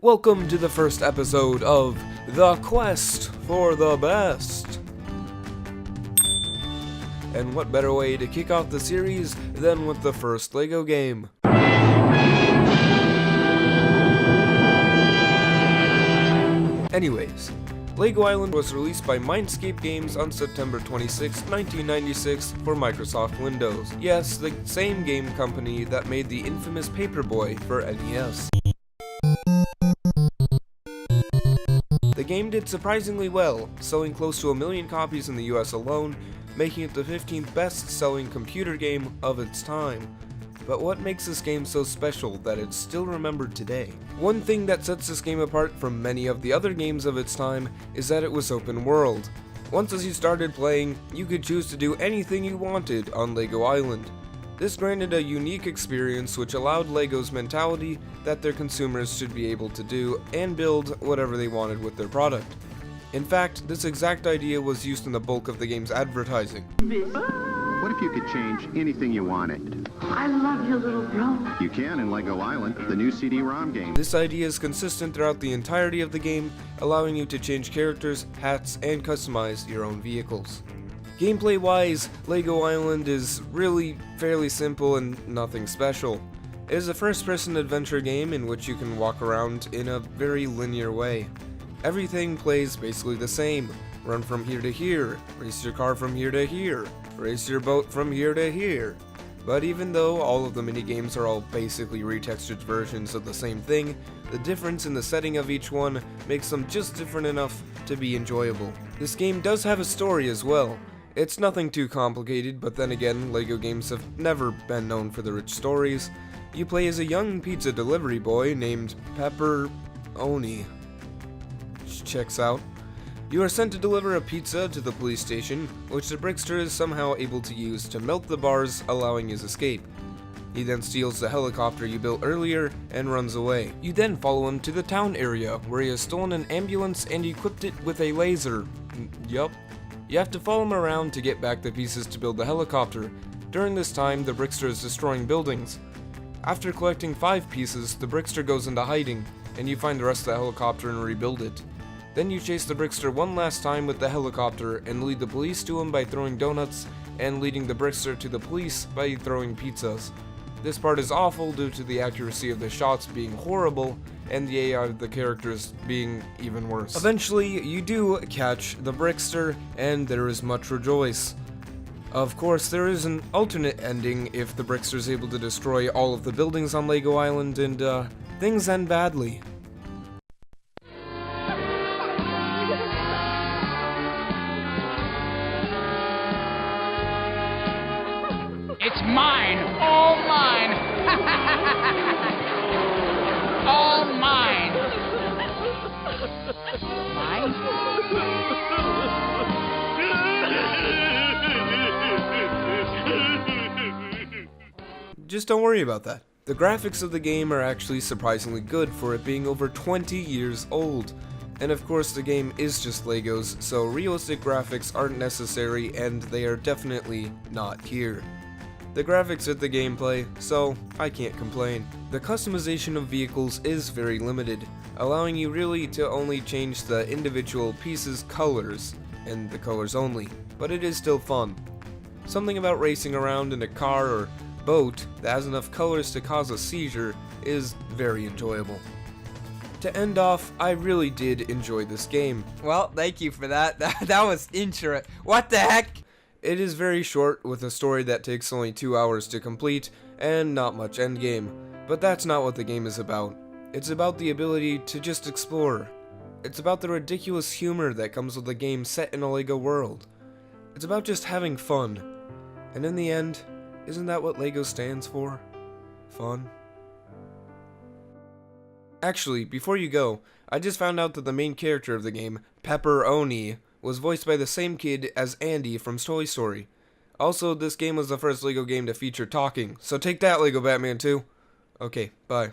Welcome to the first episode of The Quest for the Best. And what better way to kick off the series than with the first LEGO game? Anyways, LEGO Island was released by Mindscape Games on September 26, 1996 for Microsoft Windows. Yes, the same game company that made the infamous Paperboy for NES. The game did surprisingly well, selling close to 1 million copies in the US alone, making it the 15th best-selling computer game of its time. But what makes this game so special that it's still remembered today? One thing that sets this game apart from many of the other games of its time is that it was open world. Once as you started playing, you could choose to do anything you wanted on LEGO Island. This granted a unique experience which allowed LEGO's mentality that their consumers should be able to do and build whatever they wanted with their product. In fact, this exact idea was used in the bulk of the game's advertising. What if you could change anything you wanted? I love you, little bro. You can in LEGO Island, the new CD-ROM game. This idea is consistent throughout the entirety of the game, allowing you to change characters, hats, and customize your own vehicles. Gameplay-wise, LEGO Island is really fairly simple and nothing special. It is a first-person adventure game in which you can walk around in a very linear way. Everything plays basically the same. Run from here to here, race your car from here to here, race your boat from here to here. But even though all of the minigames are all basically retextured versions of the same thing, the difference in the setting of each one makes them just different enough to be enjoyable. This game does have a story as well. It's nothing too complicated, but then again, LEGO games have never been known for the rich stories. You play as a young pizza delivery boy named Pepper-Oni. Checks out. You are sent to deliver a pizza to the police station, which the Brickster is somehow able to use to melt the bars, allowing his escape. He then steals the helicopter you built earlier and runs away. You then follow him to the town area, where he has stolen an ambulance and equipped it with a laser. Yup. You have to follow him around to get back the pieces to build the helicopter. During this time, the Brickster is destroying buildings. After collecting 5 pieces, the Brickster goes into hiding, and you find the rest of the helicopter and rebuild it. Then you chase the Brickster one last time with the helicopter and lead the police to him by throwing donuts, and leading the Brickster to the police by throwing pizzas. This part is awful due to the accuracy of the shots being horrible, and the AI of the characters being even worse. Eventually, you do catch the Brickster, and there is much rejoice. Of course, there is an alternate ending if the Brickster is able to destroy all of the buildings on LEGO Island, and things end badly. It's mine! All mine! All mine! Mine? Just don't worry about that. The graphics of the game are actually surprisingly good for it being over 20 years old. And of course the game is just Legos, so realistic graphics aren't necessary and they are definitely not here. The graphics fit the gameplay, so I can't complain. The customization of vehicles is very limited, allowing you really to only change the individual pieces' colors, and the colors only, but it is still fun. Something about racing around in a car or boat that has enough colors to cause a seizure is very enjoyable. To end off, I really did enjoy this game. Well, thank you for that. That was intro. What the heck? It is very short, with a story that takes only 2 hours to complete, and not much endgame. But that's not what the game is about. It's about the ability to just explore. It's about the ridiculous humor that comes with a game set in a LEGO world. It's about just having fun. And in the end, isn't that what LEGO stands for? Fun? Actually, before you go, I just found out that the main character of the game, Pepper-Oni, was voiced by the same kid as Andy from Toy Story. Also, this game was the first LEGO game to feature talking, so take that, LEGO Batman 2. Okay, bye.